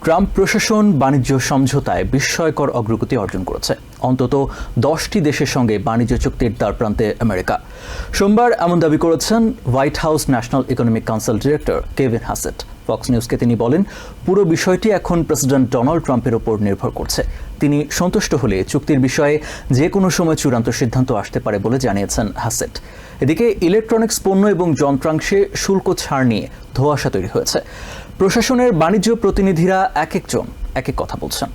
Trump প্রশাসন বাণিজ্য সমঝোতায় বিস্ময়কর অগ্রগতি অর্জন করেছে। অন্তত 10টি দেশের সঙ্গে বাণিজ্য চুক্তির দ্বারপ্রান্তে আমেরিকা। সোমবার এমন দাবি করেছেন White House National Economic Council director Kevin Hassett. Fox নিউজকে তিনি বলেন, পুরো বিষয়টি এখন প্রেসিডেন্ট ডোনাল্ড ট্রাম্পের ওপর নির্ভর করছে। তিনি সন্তুষ্ট হলে চুক্তির বিষয়ে যে কোনো সময় চূড়ান্ত সিদ্ধান্ত আসতে পারে বলে জানিয়েছেন হাসেট। এদিকে ইলেকট্রনিক্স পণ্য এবং যন্ত্রাংশে শুল্ক ছাড় নিয়ে ধোঁয়াশা তৈরি হয়েছে। প্রশাসনের বাণিজ্য প্রতিনিধিরা এক একজন এক এক কথা বলছেন।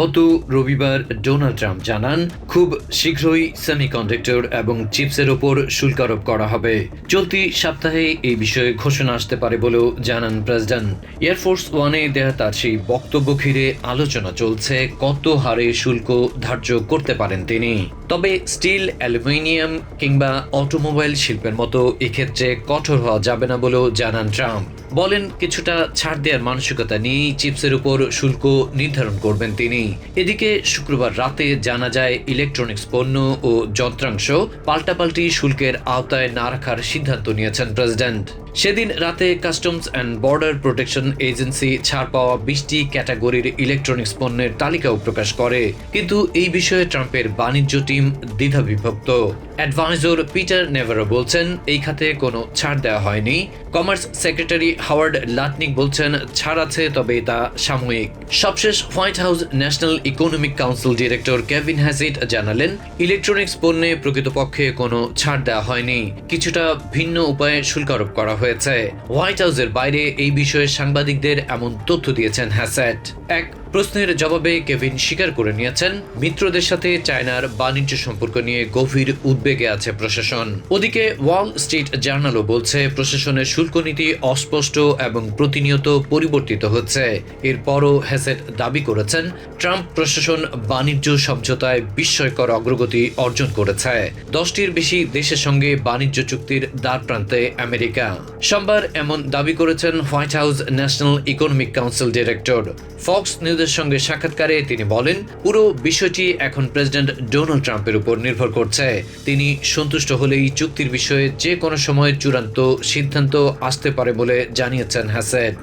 গত রবিবার ডোনাল্ড ট্রাম্প জানান, খুব শীঘ্রই সেমিকন্ডাক্টর এবং চিপসের ওপর শুল্ক আরোপ করা হবে। চলতি সপ্তাহে এই বিষয়ে ঘোষণা আসতে পারে বলেও জানান প্রেসিডেন্ট। এয়ারফোর্স ওয়ানে দেয়া তার সেই বক্তব্য ঘিরে আলোচনা চলছে কত হারে শুল্ক ধার্য করতে পারেন তিনি। তবে স্টিল, অ্যালুমিনিয়াম কিংবা অটোমোবাইল শিল্পের মতো এক্ষেত্রে কঠোর হওয়া যাবে না বলেও জানান ট্রাম্প। বলেন, কিছুটা ছাড় দেওয়ার মানসিকতা নিয়েই চিপসের উপর শুল্ক নির্ধারণ করবেন তিনি। এদিকে শুক্রবার রাতে জানা যায়, ইলেকট্রনিক্স পণ্য ও যন্ত্রাংশ পাল্টাপাল্টি শুল্কের আওতায় না রাখার সিদ্ধান্ত নিয়েছেন প্রেসিডেন্ট। সেদিন রাতে customs and border protection agency ছাড় পাওয়া 20টি ক্যাটাগরির ইলেকট্রনিক্স পণ্যের তালিকাও প্রকাশ করে। কিন্তু এই বিষয়ে ট্রাম্পের বাণিজ্য টিম দ্বিধাবিভক্ত। অ্যাডভাইজর পিটার নেভারো বলছেন, এই খাতে কোনো ছাড় দেওয়া হয়নি। কমার্স সেক্রেটারি হাওয়ার্ড লাটনিক বলছেন, ছাড় আছে, তবে তা সাময়িক। সবশেষ White House National Economic Council director Kevin Hassett জানালেন, ইলেকট্রনিক্স পণ্যে প্রকৃতপক্ষে কোনো ছাড় দেওয়া হয়নি, কিছুটা ভিন্ন উপায়ে শুল্ক আরোপ করা হয়েছে। হোয়াইট হাউসের বাইরে এই বিষয়ে সাংবাদিকদের এমন তথ্য দিয়েছেন হাসেট। এক প্রশ্নের জবাবে কেভিন স্বীকার করে নিয়েছেন, মিত্রদের সাথে চায়নার বাণিজ্য সম্পর্ক নিয়ে গভীর উদ্বেগে আছে প্রশাসন। ওদিকে ওয়াল স্ট্রিট জার্নালও বলছে, প্রশাসনের শুল্ক নীতি অস্পষ্ট এবং প্রতিনিয়ত পরিবর্তিত হচ্ছে। এরপরও হ্যাসেট দাবি করেছেন, ট্রাম্প প্রশাসন বাণিজ্য সমঝোতায় বিস্ময়কর অগ্রগতি অর্জন করেছে। 10টির বেশি দেশের সঙ্গে বাণিজ্য চুক্তির দ্বারপ্রান্তে আমেরিকা। সোমবার এমন দাবি করেছেন White House National Economic Council director. Fox নিউজের সঙ্গে সাক্ষাৎকারে তিনি বলেন, পুরো বিষয়টি এখন প্রেসিডেন্ট ডোনাল্ড ট্রাম্পের উপর নির্ভর করছে। তিনি সন্তুষ্ট হলেই চুক্তির বিষয়ে যে কোনো সময় চূড়ান্ত সিদ্ধান্ত আসতে পারে বলে জানিয়েছেন হাসেট।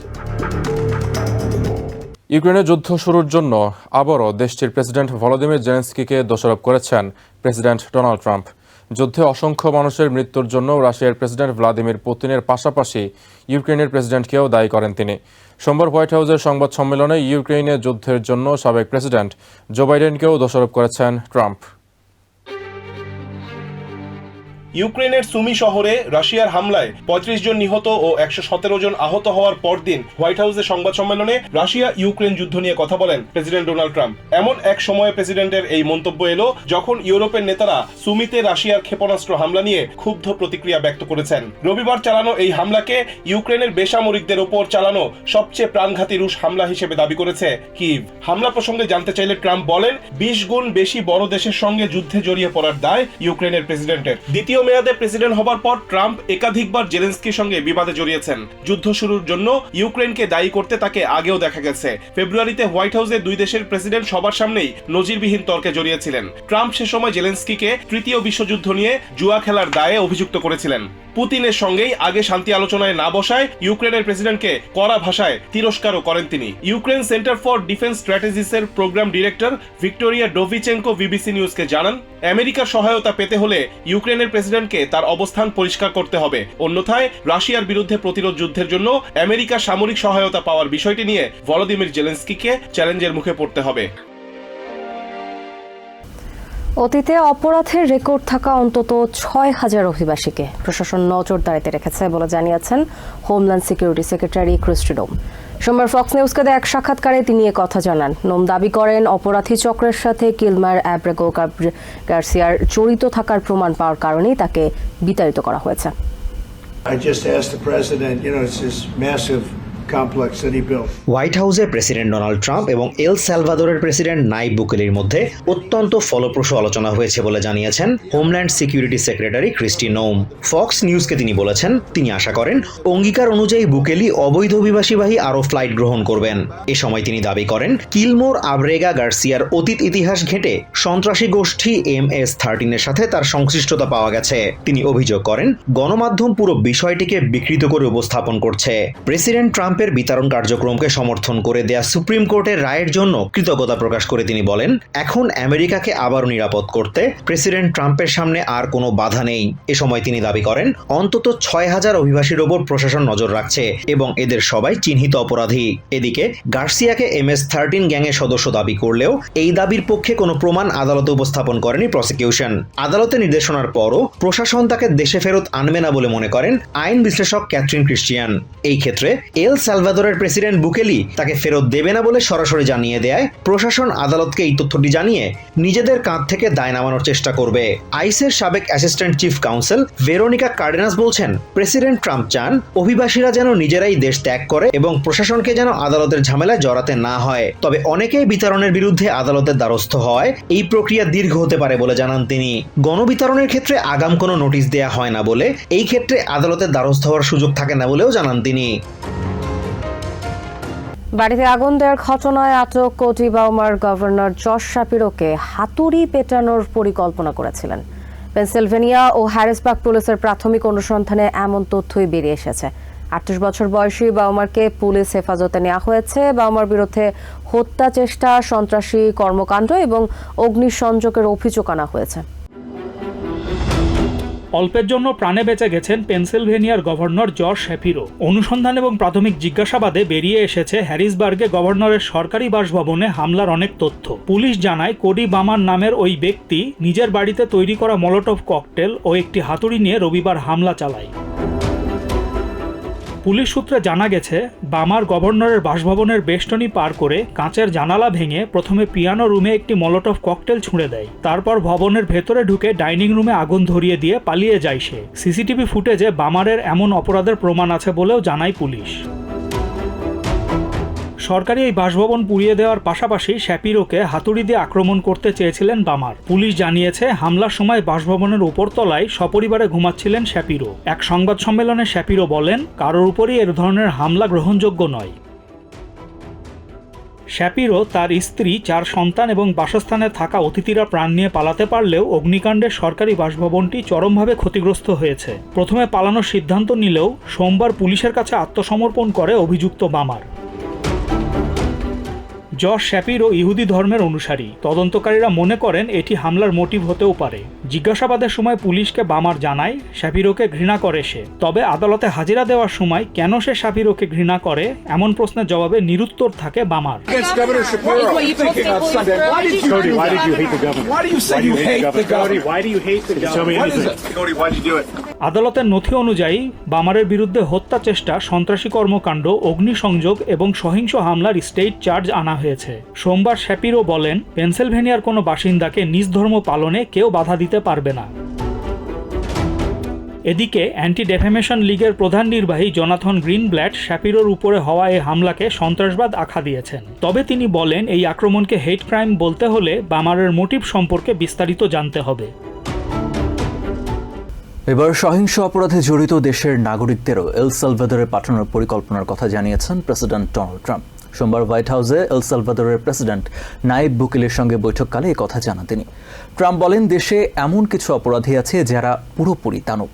ইউক্রেনের যুদ্ধ শুরুর জন্য আবারও দেশটির প্রেসিডেন্ট ভলোদিমির জেলেনস্কিকে দোষারোপ করেছেন প্রেসিডেন্ট ডোনাল্ড ট্রাম্প। যুদ্ধে অসংখ্য মানুষের মৃত্যুর জন্য রাশিয়ার প্রেসিডেন্ট ভ্লাদিমির পুতিনের পাশাপাশি ইউক্রেনের প্রেসিডেন্টকেও দায়ী করেন তিনি। সোমবার হোয়াইট হাউসের সংবাদ সম্মেলনে ইউক্রেনের যুদ্ধের জন্য সাবেক প্রেসিডেন্ট জো বাইডেনকেও দোষারোপ করেছেন ট্রাম্প। ইউক্রেনের সুমি শহরে রাশিয়ার হামলায় 35 জন নিহত ও 117 জন আহত হওয়ার পরদিন হোয়াইট হাউসের সংবাদ সম্মেলনে রাশিয়া ইউক্রেন যুদ্ধ নিয়ে কথা বলেন প্রেসিডেন্ট ডোনাল্ড ট্রাম্প। এমন এক সময়ে প্রেসিডেন্টের এই মন্তব্য এলো যখন ইউরোপের নেতারা সুমিতে রাশিয়ার ক্ষেপণাস্ত্র হামলা নিয়ে ক্ষুব্ধ প্রতিক্রিয়া ব্যক্ত করেছেন। রবিবার চালানো এই হামলাকে ইউক্রেনের বেসামরিকদের ওপর চালানো সবচেয়ে প্রাণঘাতী রুশ হামলা হিসেবে দাবি করেছে কিভ। হামলা প্রসঙ্গে জানতে চাইলে ট্রাম্প বলেন, 20 গুণ বেশি বড় দেশের সঙ্গে যুদ্ধে জড়িয়ে পড়ার দায় ইউক্রেনের প্রেসিডেন্টের। দ্বিতীয় মেয়াদে প্রেসিডেন্ট হবার পর ট্রাম্প একাধিকবার জেলেনস্কির সঙ্গে বিবাদে জড়িয়েছেন। যুদ্ধ শুরুর জন্য ইউক্রেনকে দায়ী করতে তাকে আগেও দেখা গেছে। ফেব্রুয়ারিতে হোয়াইট হাউসে দুই দেশের প্রেসিডেন্ট সবার সামনেই নজিরবিহীন তর্কে জড়িয়েছিলেন। ট্রাম্প সে সময় জেলেনস্কিকে তৃতীয় বিশ্বযুদ্ধ নিয়ে জুয়া খেলার দায়ে অভিযুক্ত করেছিলেন। পুতিনের সঙ্গেই আগে শান্তি আলোচনায় না বসায় ইউক্রেনের প্রেসিডেন্টকে কড়া ভাষায় তিরস্কারও করেন তিনি। ইউক্রেন সেন্টার ফর ডিফেন্স স্ট্র্যাটেজিসের programme director Victoria Dovichenko BBC নিউজকে জানান, আমেরিকার সহায়তা পেতে হলে ইউক্রেনের প্রেসিডেন্টকে তার অবস্থান পরিষ্কার করতে হবে, অন্যথায় রাশিয়ার বিরুদ্ধে প্রতিরোধ যুদ্ধের জন্য আমেরিকার সামরিক সহায়তা পাওয়ার বিষয়টি নিয়ে ভলোদিমির জেলেনস্কিকে চ্যালেঞ্জের মুখে পড়তে হবে। অতীতে অপরাধের রেকর্ড থাকা অন্তত 6,000 অভিবাসীকে প্রশাসন নজরদারিতে রেখেছে বলে জানিয়েছেন হোমল্যান্ড সিকিউরিটি সেক্রেটারি ক্রিস্টি নোম। সোমবার ফক্স নিউজকে দেয়া এক সাক্ষাৎকারে তিনি এ কথা জানান। নোম দাবি করেন, অপরাধী চক্রের সাথে কিলমার অ্যাব্রেগো গার্সিয়ার জড়িত থাকার প্রমাণ পাওয়ার কারণেই তাকে বিতাড়িত করা হয়েছে। I just asked the president, it's this massive complex that he built. White হাউসে প্রেসিডেন্ট ডোনাল্ড ট্রাম্প এবং এল সালভাদোরের প্রেসিডেন্ট নাইব বুকেলির মধ্যে অত্যন্ত ফলপ্রসূ আলোচনা হয়েছে বলে জানিয়েছেন হোমল্যান্ড সিকিউরিটি সেক্রেটারি ক্রিস্টি নোম। ফক্স নিউজকে তিনি বলেছেন, তিনি আশা করেন অঙ্গীকার অনুযায়ী বুকেলি অবৈধ অভিবাসীবাহী আরও ফ্লাইট গ্রহণ করবেন। এ সময় তিনি দাবি করেন, কিলমোর আব্রেগা গার্সিয়ার অতীত ইতিহাস ঘেঁটে সন্ত্রাসী গোষ্ঠী MS-13 এর সাথে তার সংশ্লিষ্টতা পাওয়া গেছে। তিনি অভিযোগ করেন, গণমাধ্যম পুরো বিষয়টিকে বিকৃত করে উপস্থাপন করছে। প্রেসিডেন্ট ট্রাম্পের ট্রাম্পের বিতরণ কার্যক্রমকে সমর্থন করে দেয়া সুপ্রিম কোর্টের রায়ের জন্য কৃতজ্ঞতা প্রকাশ করে তিনি বলেন, এখন আমেরিকাকে আবারও নিরাপদ করতে প্রেসিডেন্ট ট্রাম্পের সামনে আর কোনো বাধা নেই। এ সময় তিনি দাবি করেন, অন্তত ৬,০০০ অভিবাসীর ওপর প্রশাসন নজর রাখছে এবং এদের সবাই চিহ্নিত অপরাধী। এদিকে গার্সিয়াকে MS-13 গ্যাংয়ের সদস্য দাবি করলেও এই দাবির পক্ষে কোনো প্রমাণ আদালতে উপস্থাপন করেনি প্রসিকিউশন। আদালতের নির্দেশনার পরও প্রশাসন তাকে দেশে ফেরত আনবে না বলে মনে করেন আইন বিশ্লেষক ক্যাথরিন ক্রিস্টিয়ান। এই ক্ষেত্রে এল সালভাদোরের প্রেসিডেন্ট বুকেলি তাকে ফেরত দেবে না বলে সরাসরি জানিয়ে দেয় প্রশাসন আদালতকে এই তথ্যটি জানিয়ে নিজেদের কাঁধ থেকে দায় নামানোর চেষ্টা করবে। আইসের সাবেক অ্যাসিস্ট্যান্ট চিফ কাউন্সিল ভেরোনিকা কার্ডেনাস বলছেন, প্রেসিডেন্ট ট্রাম্প চান অভিবাসীরা যেন নিজেরাই দেশ ত্যাগ করে এবং প্রশাসনকে যেন আদালতের ঝামেলায় জড়াতে না হয়। তবে অনেকেই বিতরণের বিরুদ্ধে আদালতের দ্বারস্থ হয় এই প্রক্রিয়া দীর্ঘ হতে পারে বলে জানান তিনি। গণবিতরণের ক্ষেত্রে আগাম কোনো নোটিশ দেয়া হয় না বলে এই ক্ষেত্রে আদালতের দ্বারস্থ হওয়ার সুযোগ থাকে না বলেও জানান তিনি। বাড়িতে আগুন দেওয়ার ঘটনায় আটক কোটি বাউমার গভর্নর জশ শাপিরোকে হাতুড়ি পেটানোর পরিকল্পনা করেছিলেন। পেনসিলভেনিয়া ও হ্যারিসবার্গ পুলিশের প্রাথমিক অনুসন্ধানে এমন তথ্যই বেরিয়ে এসেছে। 38 বছর বয়সী বাউমারকে পুলিশ হেফাজতে নেওয়া হয়েছে। বাউমার বিরুদ্ধে হত্যা চেষ্টা, সন্ত্রাসী কর্মকাণ্ড এবং অগ্নিসংযোগের অভিযোগ আনা হয়েছে। অল্পের জন্য প্রাণে বেঁচে গেছেন পেনসিলভেনিয়ার গভর্নর জশ শ্যাপিরো। অনুসন্ধান এবং প্রাথমিক জিজ্ঞাসাবাদে বেরিয়ে এসেছে হ্যারিসবার্গে গভর্নরের সরকারি বাসভবনে হামলার অনেক তথ্য। পুলিশ জানায় কোডি বামার নামের ওই ব্যক্তি নিজের বাড়িতে তৈরি করা মলোটভ ককটেল ও একটি হাতুড়ি নিয়ে রবিবার হামলা চালায়। পুলিশ সূত্রে জানা গেছে, বামার গভর্নরের বাসভবনের বেষ্টনী পার করে কাঁচের জানালা ভেঙে প্রথমে পিয়ানো রুমে একটি মলোটভ ককটেল ছুঁড়ে দেয়। তারপর ভবনের ভেতরে ঢুকে ডাইনিং রুমে আগুন ধরিয়ে দিয়ে পালিয়ে যায় সে। সিসিটিভি ফুটেজে বামারের এমন অপরাধের প্রমাণ আছে বলেও জানায় পুলিশ। সরকারি এই বাসভবন পুড়িয়ে দেওয়ার পাশাপাশি শ্যাপিরোকে হাতুড়ি দিয়ে আক্রমণ করতে চেয়েছিলেন বামার। পুলিশ জানিয়েছে, হামলার সময় বাসভবনের উপরতলায় সপরিবারে ঘুমাচ্ছিলেন শ্যাপিরো। এক সংবাদ সম্মেলনে শ্যাপিরো বলেন, কারোর উপরই এর ধরনের হামলা গ্রহণযোগ্য নয়। শ্যাপিরো, তার স্ত্রী, 4 সন্তান এবং বাসস্থানে থাকা অতিথিরা প্রাণ নিয়ে পালাতে পারলেও অগ্নিকাণ্ডে সরকারি বাসভবনটি চরমভাবে ক্ষতিগ্রস্ত হয়েছে। প্রথমে পালানোর সিদ্ধান্ত নিলেও সোমবার পুলিশের কাছে আত্মসমর্পণ করে অভিযুক্ত বামার। জশ শ্যাপিরো ইহুদি ধর্মের অনুসারী। তদন্তকারীরা মনে করেন এটি হামলার মোটিভ হতেও পারে। জিজ্ঞাসাবাদের সময় পুলিশকে বামার জানায় শ্যাপিরোকে ঘৃণা করে সে। তবে আদালতে হাজিরা দেওয়ার সময় কেন সে শ্যাপিরোকে ঘৃণা করে এমন প্রশ্নের জবাবে নিরুত্তর থাকে বামার। আদালতের নথি অনুযায়ী বামারের বিরুদ্ধে হত্যা চেষ্টা, সন্ত্রাসী কর্মকাণ্ড, অগ্নিসংযোগ এবং সহিংস হামলার স্টেট চার্জ আনা হয়েছে। সোমবার শ্যাপিরো বলেন, পেনসিলভেনিয়ার কোনো বাসিন্দাকে নিজ ধর্ম পালনে কেউ বাধা দিতে পারবে না। এদিকে অ্যান্টি ডেফেমেশন লীগের প্রধান নির্বাহী জোনাথন গ্রিনব্ল্যাট শ্যাপিরোর উপরে হওয়া এই হামলাকে সন্ত্রাসবাদ আখ্যা দিয়েছেন। তবে তিনি বলেন, এই আক্রমণকে হেট ক্রাইম বলতে হলে বামারের মোটিভ সম্পর্কে বিস্তারিত জানতে হবে। এবার সহিংস অপরাধে জড়িত দেশের নাগরিকদেরও এল সালভাদোরে পাঠানোর পরিকল্পনার কথা জানিয়েছেন প্রেসিডেন্ট ডোনাল্ড ট্রাম্প। সোমবার হোয়াইট হাউসে এল সালভাদোরের প্রেসিডেন্ট নাইব বুকেলের সঙ্গে বৈঠককালে এই কথা জানান তিনি। ট্রাম্প বলেন, দেশে এমন কিছু অপরাধী আছে যারা পুরোপুরি দানব,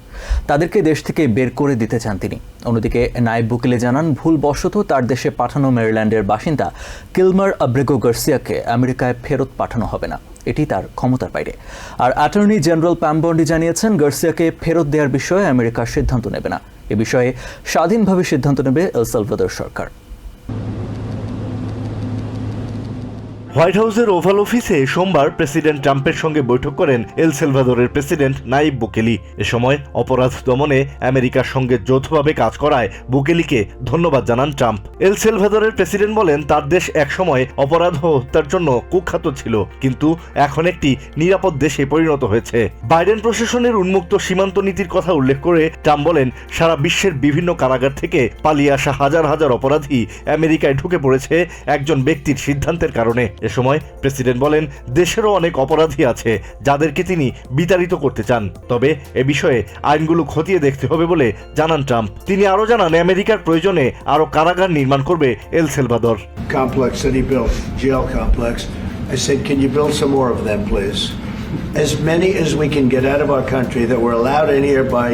তাদেরকে দেশ থেকে বের করে দিতে চান তিনি। অন্যদিকে নাইব বুকেলে জানান, ভুলবশত তার দেশে পাঠানো মেরিল্যান্ডের বাসিন্দা কিলমার আব্রেগো গার্সিয়াকে আমেরিকায় ফেরত পাঠানো হবে না, এটি তার ক্ষমতার বাইরে। আর অ্যাটর্নি জেনারেল প্যাম বন্ডি জানিয়েছেন, গার্সিয়াকে ফেরত দেওয়ার বিষয়ে আমেরিকা সিদ্ধান্ত নেবে না। এ বিষয়ে স্বাধীনভাবে সিদ্ধান্ত নেবে এল সালভাদোর সরকার। হোয়াইট হাউসের ওভাল অফিসে সোমবার প্রেসিডেন্ট ট্রাম্পের সঙ্গে বৈঠক করেন এল সালভাদোরের প্রেসিডেন্ট নাইব বুকেলি। এ সময় অপরাধ দমনে আমেরিকার সঙ্গে যৌথভাবে কাজ করায় বুকেলিকে ধন্যবাদ জানান ট্রাম্প। এল সালভাদোরের প্রেসিডেন্ট বলেন, তার দেশ একসময় অপরাধ ও হত্যার জন্য কুখ্যাত ছিল, কিন্তু এখন একটি নিরাপদ দেশে পরিণত হয়েছে। বাইডেন প্রশাসনের উন্মুক্ত সীমান্ত নীতির কথা উল্লেখ করে ট্রাম্প বলেন, সারা বিশ্বের বিভিন্ন কারাগার থেকে পালিয়ে আসা হাজার হাজার অপরাধী আমেরিকায় ঢুকে পড়েছে একজন ব্যক্তির সিদ্ধান্তের কারণে। এ সময় প্রেসিডেন্ট বলেন, দেশেরও অনেক অপরাধী আছে যাদেরকে তিনি বিতাড়িত করতে চান, তবে এ বিষয়ে আইনগুলো খতিয়ে দেখতে হবে বলে জানান ট্রাম্প। তিনি আরো জানান, আমেরিকার প্রয়োজনে আরো কারাগার নির্মাণ করবে El Salvador. Complex that he built, jail complex. I said, can you build some more of them, please? As many as we can get out of our country that were allowed in here by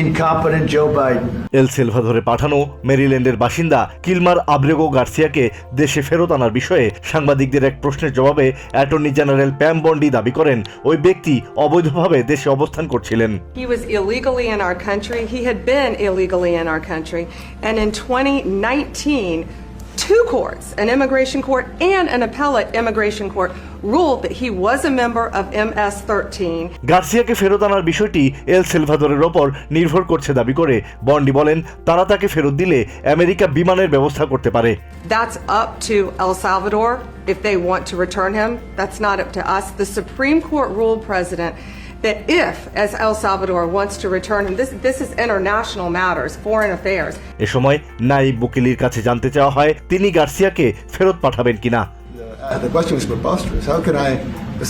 incompetent Joe Biden. এল সেলভাদরে পাঠানো মেরিল্যান্ডের বাসিন্দা Kilmer Abrego গার্সিয়াকে দেশে ফেরত আনার বিষয়ে সাংবাদিকদের এক প্রশ্নের জবাবে অ্যাটর্নি জেনারেল প্যাম বন্ডি দাবি করেন ওই ব্যক্তি অবৈধভাবে দেশে অবস্থান করছিলেন। He was illegally in our country. He had been illegally in our country. And in 2019, two courts, an immigration court and an appellate immigration court, ruled that he was a member of MS-13. গার্সিয়াকে ফেরত আনার বিষয়টি এল সেলভাদরের ওপর নির্ভর করছে দাবি করে বন্ডি বলেন তারা তাকে ফেরত দিলে আমেরিকা বিমানের ব্যবস্থা করতে পারে। That's up to El Salvador if they want to return him. That's not up to us. The Supreme Court ruled, President, that if, as El Salvador wants to return him, this is international matters, foreign affairs. এ সময় নাইব বুকেলির কাছে জানতে চাওয়া হয় তিনি গার্সিয়াকে ফেরত পাঠাবেন কিনা। The question is preposterous. How can I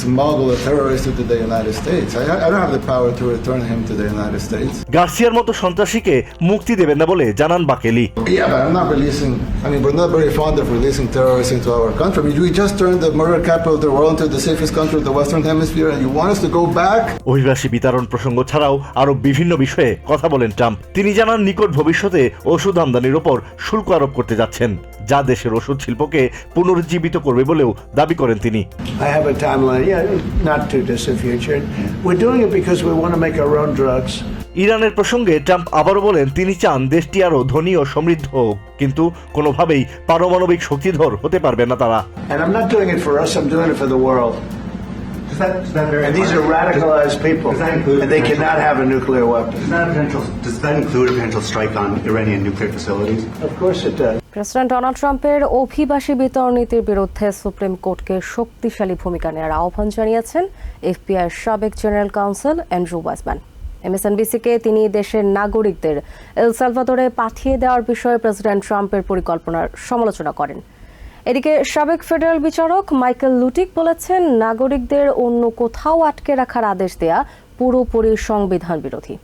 smuggle a terrorist into the United States? I don't have the power to return him to the United States. গার্সিয়ার মতো সন্ত্রাসীকে মুক্তি দেবেন না বলে জানান বাকেলি। Yeah, but I'm not releasing. I mean, we're not very fond of releasing terrorists into our country. I mean, we just turned the murder capital of the world into the safest country of the Western Hemisphere, and you want us to go back? অভিবাসী বিতরণ প্রসঙ্গ ছাড়াও আরো বিভিন্ন বিষয়ে কথা বলেন Trump. তিনি জানান নিকট ভবিষ্যতে ওষুধ আমদানির ওপর শুল্ক আরোপ করতে যাচ্ছেন যা দেশের ওষুধ শিল্পকে পুনরুজ্জীবিত করবে বলেও দাবি করেন তিনি। I have a timeline, not too distant future. We're doing it because we want to make our own drugs. ইরানের প্রসঙ্গে ট্রাম্প আবারও বলেন তিনি চান দেশটি আরো ধনী ও সমৃদ্ধ হোক কিন্তু কোনোভাবেই পারমাণবিক শক্তিধর হতে পারবে না তারা। And I'm not doing it for us, I'm doing it for the world. And these are radicalized people, and they cannot have a nuclear weapon. Does that include a potential strike on Iranian nuclear facilities? Of course it does. President Donald ট্রাম্পের অভিবাসী বিতরণ নীতির বিরুদ্ধে supreme কোর্টকে শক্তিশালী ভূমিকা নেওয়ার আহ্বান জানিয়েছেন এফবিআই সাবেক জেনারেল কাউন্সিল অ্যান্ড্রু ওয়াইসম্যান। এমএসএনবিসিকে তিনি দেশের নাগরিকদের এল সালভাদরে পাঠিয়ে দেওয়ার বিষয়ে প্রেসিডেন্ট ট্রাম্পের পরিকল্পনার সমালোচনা করেন। এদিকে সাবেক ফেডারেল বিচারক মাইকেল লুটিক বলেছেন নাগরিকদের অন্য কোথাও আটকে রাখার আদেশ দেয়া পুরোপুরি সংবিধান বিরোধী।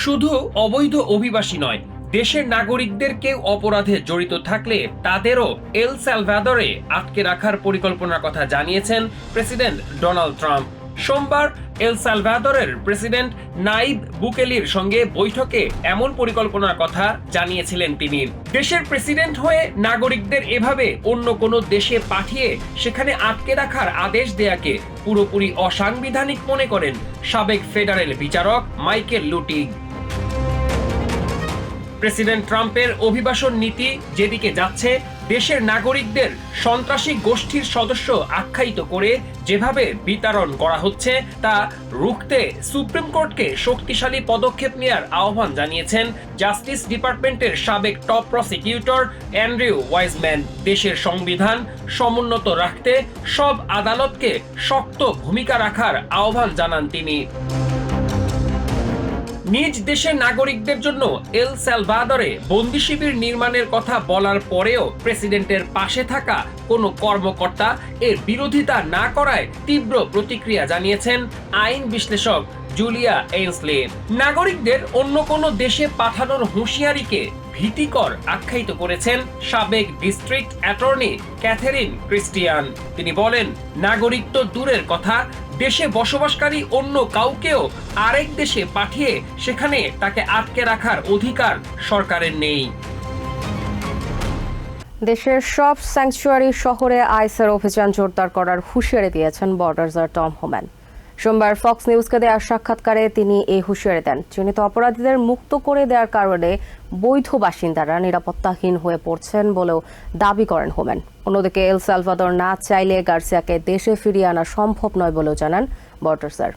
শুধু অবৈধ অভিবাসী নয়, দেশের নাগরিকদের কেউ অপরাধে জড়িত থাকলে তাদেরও এল সালভাদরে আটকে রাখার পরিকল্পনার কথা জানিয়েছেন প্রেসিডেন্ট ডোনাল্ড ট্রাম্প। সোমবার এল সালভাদরের প্রেসিডেন্ট নাইব বুকেলির সঙ্গে বৈঠকে এমন পরিকল্পনার কথা জানিয়েছিলেন তিনি। দেশের প্রেসিডেন্ট হয়ে নাগরিকদের এভাবে অন্য কোনো দেশে পাঠিয়ে সেখানে আটকে রাখার আদেশ দেয়াকে পুরোপুরি অসাংবিধানিক মনে করেন সাবেক ফেডারেল বিচারক মাইকেল লুটিক। প্রেসিডেন্ট ট্রাম্পের অভিবাসন নীতি যেদিকে যাচ্ছে, দেশের নাগরিকদের সন্ত্রাসী গোষ্ঠীর সদস্য আখ্যায়িত করে যেভাবে বিতরণ করা হচ্ছে তা রুখতে সুপ্রিম কোর্টকে শক্তিশালী পদক্ষেপ নেওয়ার আহ্বান জানিয়েছেন জাস্টিস ডিপার্টমেন্টের সাবেক টপ প্রসিকিউটর অ্যান্ড্রু ওয়াইসম্যান। দেশের সংবিধান সমুন্নত রাখতে সব আদালতকে শক্ত ভূমিকা রাখার আহ্বান জানান তিনি। নিজ দেশের নাগরিকদের জন্য এল সালভাদরে বন্দি শিবির নির্মাণের কথা বলার পরেও প্রেসিডেন্টের পাশে থাকা কোনো কর্মকর্তা এর বিরোধিতা না করায় তীব্র প্রতিক্রিয়া জানিয়েছেন আইন বিশ্লেষক জুলিয়া এন্সলে। নাগরিকদের অন্য কোনো দেশে পাঠানোর হুঁশিয়ারিকে ভীতিকর আখ্যায়িত করেছেন সাবেক ডিস্ট্রিক্ট অ্যাটর্নি ক্যাথেরিন ক্রিস্টিয়ান। তিনি বলেন, নাগরিক তো দূরের কথা, দেশে বসবাসকারী অন্য কাউকেও আরেক দেশে পাঠিয়ে সেখানে তাকে আটকে রাখার অধিকার সরকারের নেই। দেশের সব স্যাংচুয়ারি শহরে আইসের অভিযান জোরদার করার হুঁশিয়ারি দিয়েছেন বর্ডার্সের টম হোম্যান। সোমবার ফক্স নিউজকে দেওয়া সাক্ষাৎকারে তিনি এই হুঁশিয়ারি দেন। চিহ্নিত অপরাধীদের মুক্ত করে দেওয়ার কারণে বৈধ বাসিন্দারা নিরাপত্তাহীন হয়ে পড়ছেন বলেও দাবি করেন হোম্যান। অন্যদিকে এল সালভাদর না চাইলে গার্সিয়াকে দেশে ফিরিয়ে আনা সম্ভব নয় বলেও জানান বর্ডার্সের।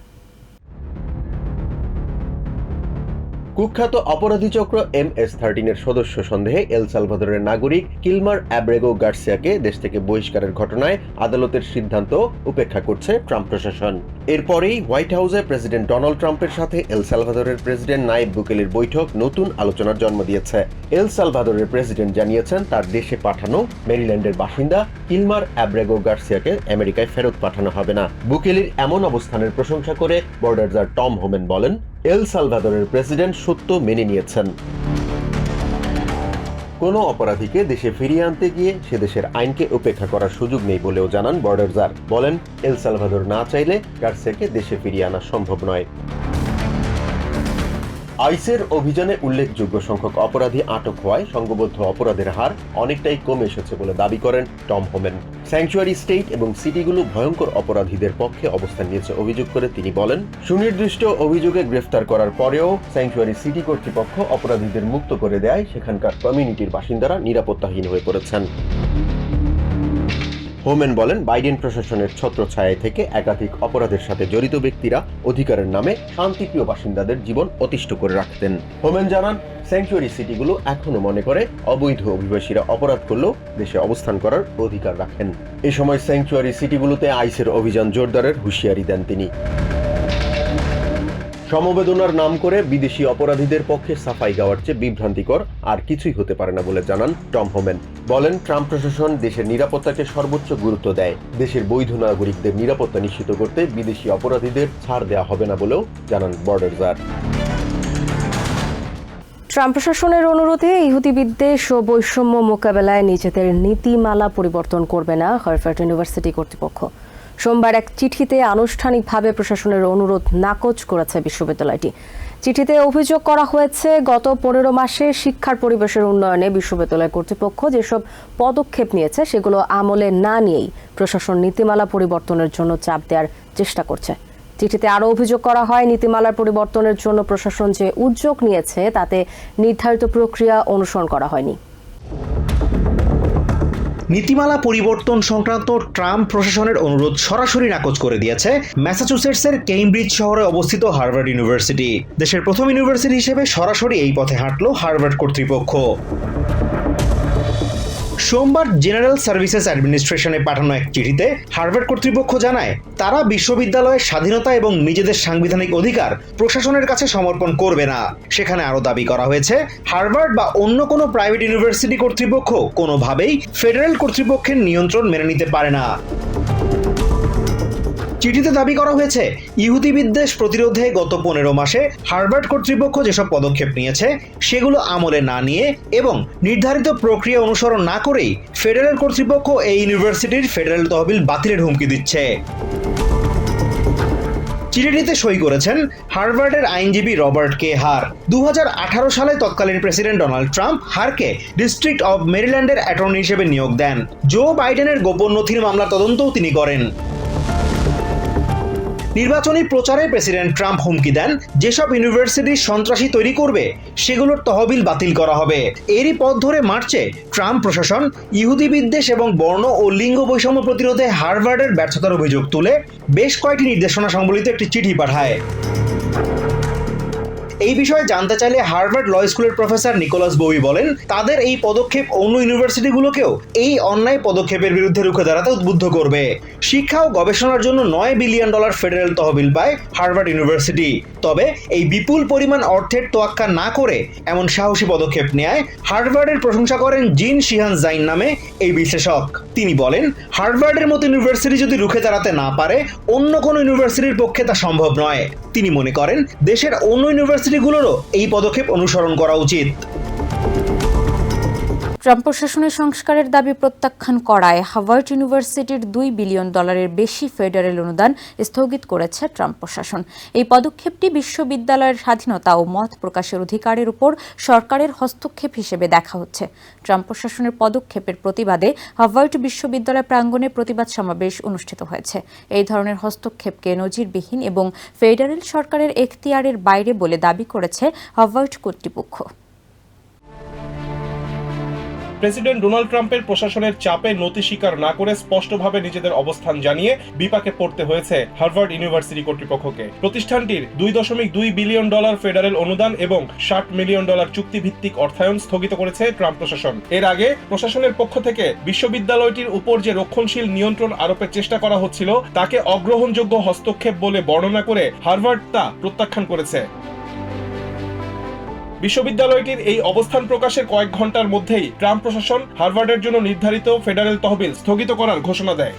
কুখ্যাত অপরাধী চক্র MS-13 এর সদস্য সন্দেহে এল সালভাদরের নাগরিক কিলমার আব্রেগো গার্সিয়াকে দেশ থেকে বহিষ্কারের ঘটনায় আদালতের সিদ্ধান্ত উপেক্ষা করছে ট্রাম্প প্রশাসন। এরপরেই হোয়াইট হাউসে প্রেসিডেন্ট ডোনাল্ড ট্রাম্পের সাথে এল সালভাদরের প্রেসিডেন্ট নাইব বুকেলির বৈঠক নতুন আলোচনার জন্ম দিয়েছে। এল সালভাদরের প্রেসিডেন্ট জানিয়েছেন তার দেশে পাঠানো মেরিল্যান্ডের বাসিন্দা কিলমার আব্রেগো গার্সিয়াকে আমেরিকায় ফেরত পাঠানো হবে না। বুকেলির এমন অবস্থানের প্রশংসা করে বর্ডার্সের টম হোম্যান বলেন, এল সালভাদরের প্রেসিডেন্ট সত্য মেনে নিয়েছেন। কোনো অপরাধীকে দেশে ফিরিয়ে আনতে গিয়ে সে দেশের আইনকে উপেক্ষা করার সুযোগ নেই বলেও জানান বর্ডারজার। বলেন, এল সালভাদর না চাইলে গার্সিয়াকে দেশে ফিরিয়ে আনা সম্ভব নয়। আইসের অভিযানে উল্লেখযোগ্য সংখ্যক অপরাধী আটক হওয়ায় সংঘবদ্ধ অপরাধের হার অনেকটাই কমে এসেছে বলে দাবি করেন টম হোমেন। স্যাংচুয়ারি স্টেট এবং সিটিগুলো ভয়ঙ্কর অপরাধীদের পক্ষে অবস্থান নিয়েছে অভিযোগ করে তিনি বলেন, সুনির্দিষ্ট অভিযোগে গ্রেফতার করার পরেও স্যাংচুয়ারি সিটি কর্তৃপক্ষ অপরাধীদের মুক্ত করে দেয় সেখানকার কমিউনিটির বাসিন্দারা নিরাপত্তাহীন হয়ে পড়েছেন। হোমেন বলেন, বাইডেন প্রশাসনের ছত্রছায়ায় থেকে একাধিক অপরাধের সাথে জড়িত ব্যক্তিরা অধিকারের নামে শান্তিপ্রিয় বাসিন্দাদের জীবন অতিষ্ঠ করে রাখতেন। হোমেন জানান, স্যাংচুয়ারি সিটিগুলো এখনো মনে করে অবৈধ অভিবাসীরা অপরাধ করলেও দেশে অবস্থান করার অধিকার রাখেন। এ সময় স্যাংচুয়ারি সিটিগুলোতে আইসের অভিযান জোরদারের হুঁশিয়ারি দেন তিনি। সমবেদনার নাম করে বিদেশি অপরাধীদের পক্ষে সাফাই গাওয়ার চেয়ে বিভ্রান্তিকর আর কিছুই হতে পারে না বলে জানান টম হোমেন। বলেন, ট্রাম্প প্রশাসন দেশের নিরাপত্তাকে সর্বোচ্চ গুরুত্ব দেয়। দেশের বৈধ নাগরিকদের নিরাপত্তা নিশ্চিত করতে বিদেশি অপরাধীদের ছাড় দেওয়া হবে না বলেও জানান বর্ডারজার। ট্রাম্প প্রশাসনের অনুরোধে ইহুদি বিদ্বেষ ও বৈষম্য মোকাবেলায় নিজেদের নীতিমালা পরিবর্তন করবে না হার্ভার্ড ইউনিভার্সিটি কর্তৃপক্ষ। সোমবার এক চিঠিতে আনুষ্ঠানিকভাবে প্রশাসনের অনুরোধ নাকচ করেছে বিশ্ববিদ্যালয়টি। চিঠিতে অভিযোগ করা হয়েছে, গত 15 মাসে শিক্ষার পরিবেশের উন্নয়নে বিশ্ববিদ্যালয় কর্তৃপক্ষ যেসব পদক্ষেপ নিয়েছে সেগুলো আমলে না নিয়েই প্রশাসন নীতিমালা পরিবর্তনের জন্য চাপ দেওয়ার চেষ্টা করছে। চিঠিতে আরও অভিযোগ করা হয়, নীতিমালার পরিবর্তনের জন্য প্রশাসন যে উদ্যোগ নিয়েছে তাতে নির্ধারিত প্রক্রিয়া অনুসরণ করা হয়নি। নীতিমালা পরিবর্তন সংক্রান্ত ট্রাম্প প্রশাসনের অনুরোধ সরাসরি নাকচ করে দিয়েছে ম্যাসাচুসেটসের কেমব্রিজ শহরে অবস্থিত হার্ভার্ড ইউনিভার্সিটি। দেশের প্রথম ইউনিভার্সিটি হিসেবে সরাসরি এই পথে হাঁটল হার্ভার্ড কর্তৃপক্ষ। সোমবার জেনারেল সার্ভিসেস অ্যাডমিনিস্ট্রেশনে পাঠানো এক চিঠিতে হার্ভার্ড কর্তৃপক্ষ জানায়, তারা বিশ্ববিদ্যালয়ের স্বাধীনতা এবং নিজেদের সাংবিধানিক অধিকার প্রশাসনের কাছে সমর্পণ করবে না। সেখানে আরও দাবি করা হয়েছে, হার্ভার্ড বা অন্য কোনো প্রাইভেট ইউনিভার্সিটি কর্তৃপক্ষ কোনোভাবেই ফেডারেল কর্তৃপক্ষের নিয়ন্ত্রণ মেনে নিতে পারে না। চিঠিতে দাবি করা হয়েছে, ইহুদি বিদ্বেষ প্রতিরোধে গত 15 মাসে হার্ভার্ড কর্তৃপক্ষ যেসব পদক্ষেপ নিয়েছে সেগুলো আমলে না নিয়ে এবং নির্ধারিত প্রক্রিয়া অনুসরণ না করেই ফেডারেল কর্তৃপক্ষ এই ইউনিভার্সিটির ফেডারেল তহবিল বাতিলের হুমকি দিচ্ছে। চিঠিটিতে সই করেছেন হার্ভার্ডের আইনজীবী রবার্ট কে হার। 2018 সালে তৎকালীন প্রেসিডেন্ট ডোনাল্ড ট্রাম্প হারকে ডিস্ট্রিক্ট অব মেরিল্যান্ডের অ্যাটর্নি হিসেবে নিয়োগ দেন। জো বাইডেনের গোপন নথির মামলার তদন্তও তিনি করেন। নির্বাচনী প্রচারে প্রেসিডেন্ট ট্রাম্প হুমকি দেন, যেসব ইউনিভার্সিটি সন্ত্রাসী তৈরি করবে সেগুলোর তহবিল বাতিল করা হবে। এরই পথ ধরে মার্চে ট্রাম্প প্রশাসন ইহুদি বিদ্বেষ এবং বর্ণ ও লিঙ্গ বৈষম্য প্রতিরোধে হার্ভার্ডের ব্যর্থতার অভিযোগ তুলে বেশ কয়েকটি নির্দেশনা সম্বলিত একটি চিঠি পাঠায়। এই বিষয়ে জানতে চাইলে হার্ভার্ড ল স্কুলের প্রফেসর নিকোলাস বোয়ি বলেন, তাদের এই পদক্ষেপ অন্য ইউনিভার্সিটিগুলোকেও এই অন্যায় পদক্ষেপের বিরুদ্ধে রুখে দাঁড়াতে উদ্বুদ্ধ করবে। শিক্ষা ও গবেষণার জন্য $9 বিলিয়ন ফেডারেল তহবিল পায় হার্ভার্ড ইউনিভার্সিটি। তবে এই বিপুল পরিমাণ অর্থের তোয়াক্কা না করে এমন সাহসী পদক্ষেপ নেয় হার্ভার্ডের প্রশংসা করেন জিন শিহান জাইন নামে এই বিশ্লেষক। তিনি বলেন, হার্ভার্ডের মতো ইউনিভার্সিটি যদি রুখে দাঁড়াতে না পারে অন্য কোনো ইউনিভার্সিটির পক্ষে তা সম্ভব নয়। তিনি মনে করেন দেশের অন্য ইউনিভার্সিটিগুলোরও এই পদক্ষেপ অনুসরণ করা উচিত। ট্রাম্প প্রশাসনের সংস্কারের দাবি প্রত্যাখ্যান করায় হার্ভার্ড ইউনিভার্সিটির $2 বিলিয়ন বেশি ফেডারেল অনুদান স্থগিত করেছে ট্রাম্প প্রশাসন। এই পদক্ষেপটি বিশ্ববিদ্যালয়ের স্বাধীনতা ও মত প্রকাশের অধিকারের উপর সরকারের হস্তক্ষেপ হিসেবে দেখা হচ্ছে। ট্রাম্প প্রশাসনের পদক্ষেপের প্রতিবাদে হার্ভার্ড বিশ্ববিদ্যালয় প্রাঙ্গণে প্রতিবাদ সমাবেশ অনুষ্ঠিত হয়েছে। এই ধরনের হস্তক্ষেপকে নজিরবিহীন এবং ফেডারেল সরকারের এখতিয়ারের বাইরে বলে দাবি করেছে হার্ভার্ড কর্তৃপক্ষ। প্রেসিডেন্ট ডোনাল্ড ট্রাম্পের প্রশাসনের চাপে নতি স্বীকার না করে স্পষ্টভাবে নিজেদের অবস্থান জানিয়ে বিপাকে পড়তে হয়েছে হার্ভার্ড ইউনিভার্সিটি কর্তৃপক্ষকে। প্রতিষ্ঠানটির $2.2 বিলিয়ন ফেডারেল অনুদান এবং $60 মিলিয়ন চুক্তিভিত্তিক অর্থায়ন স্থগিত করেছে ট্রাম্প প্রশাসন। এর আগে প্রশাসনের পক্ষ থেকে বিশ্ববিদ্যালয়টির উপর যে রক্ষণশীল নিয়ন্ত্রণ আরোপের চেষ্টা করা হচ্ছিল তাকে অগ্রহণযোগ্য হস্তক্ষেপ বলে বর্ণনা করে হার্ভার্ড তা প্রত্যাখ্যান করেছে। বিশ্ববিদ্যালয়টির এই অবস্থান প্রকাশের কয়েক ঘন্টার মধ্যেই ট্রাম্প প্রশাসন হার্ভার্ডের জন্য নির্ধারিত ফেডারেল তহবিল স্থগিত করার ঘোষণা দেয়।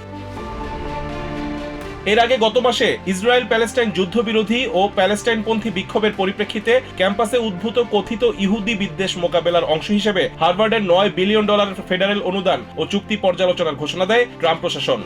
এর আগে গত মাসে ইসরায়েল প্যালেস্টাইন যুদ্ধবিরোধী ও প্যালেস্টাইনপন্থী বিক্ষোভের পরিপ্রেক্ষিতে ক্যাম্পাসে উদ্ভূত কথিত ইহুদি বিদ্বেষ মোকাবেলার অংশ হিসেবে হার্ভার্ডের $9 বিলিয়ন ফেডারেল অনুদান ও চুক্তি পর্যালোচনার ঘোষণা দেয় ট্রাম্প প্রশাসন।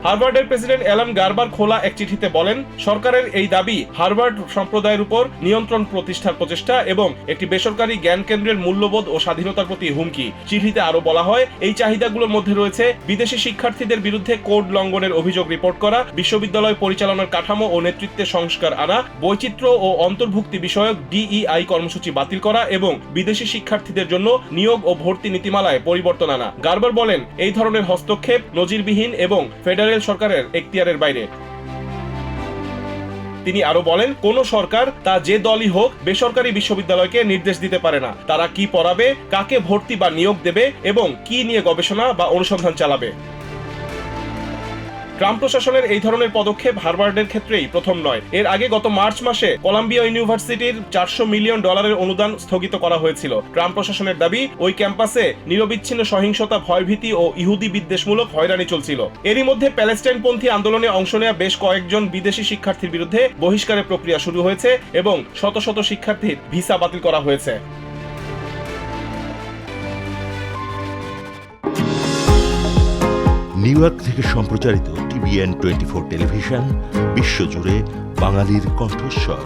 হার্ভার্ডের প্রেসিডেন্ট অ্যালান গার্বার খোলা এক চিঠিতে বলেন, সরকারের এই দাবি হার্ভার্ড সম্প্রদায়ের উপর নিয়ন্ত্রণ প্রতিষ্ঠার প্রচেষ্টা এবং একটি বেসরকারি জ্ঞান কেন্দ্রের মূল্যবোধ ও স্বাধীনতার প্রতি হুমকি। চিঠিতে আরো বলা হয়, এই চাহিদাগুলোর মধ্যে রয়েছে বিদেশি শিক্ষার্থীদের বিরুদ্ধে কোড লঙ্ঘনের অভিযোগ রিপোর্ট করা, বিশ্ববিদ্যালয় পরিচালনার কাঠামো ও নেতৃত্বে সংস্কার আনা, বৈচিত্র্য ও অন্তর্ভুক্তি বিষয়ক DEI কর্মসূচি বাতিল করা এবং বিদেশি শিক্ষার্থীদের জন্য নিয়োগ ও ভর্তি নীতিমালায় পরিবর্তন আনা। গার্বার বলেন, এই ধরনের হস্তক্ষেপ নজিরবিহীন এবং ফেডারেল সরকারের এখতিয়ারের বাইরে। তিনি আরো বলেন, কোন সরকার তা যে দলই হোক বেসরকারি বিশ্ববিদ্যালয়কে নির্দেশ দিতে পারে না তারা কি পড়াবে, কাকে ভর্তি বা নিয়োগ দেবে এবং কি নিয়ে গবেষণা বা অনুসন্ধান চালাবে। ট্রাম্প প্রশাসনের এই ধরনের পদক্ষেপ হার্ভার্ডের ক্ষেত্রেই প্রথম নয়। এর আগে গত মার্চ মাসে কলাম্বিয়া ইউনিভার্সিটির $400 মিলিয়ন অনুদান স্থগিত করা হয়েছিল। ট্রাম্প প্রশাসনের দাবি, ওই ক্যাম্পাসে নিরবিচ্ছিন্ন সহিংসতা, ভয়ভীতি ও ইহুদি বিদ্বেষমূলক হয়রানি চলছিল। এরই মধ্যে প্যালেস্টাইনপন্থী আন্দোলনে অংশ নেওয়া বেশ কয়েকজন বিদেশি শিক্ষার্থীর বিরুদ্ধে বহিষ্কারের প্রক্রিয়া শুরু হয়েছে এবং শত শত শিক্ষার্থীর ভিসা বাতিল করা হয়েছে। নিউ ইয়র্ক থেকে সম্প্রচারিত TVN 24 টেলিভিশন বিশ্বজুড়ে বাঙালির কণ্ঠস্বর।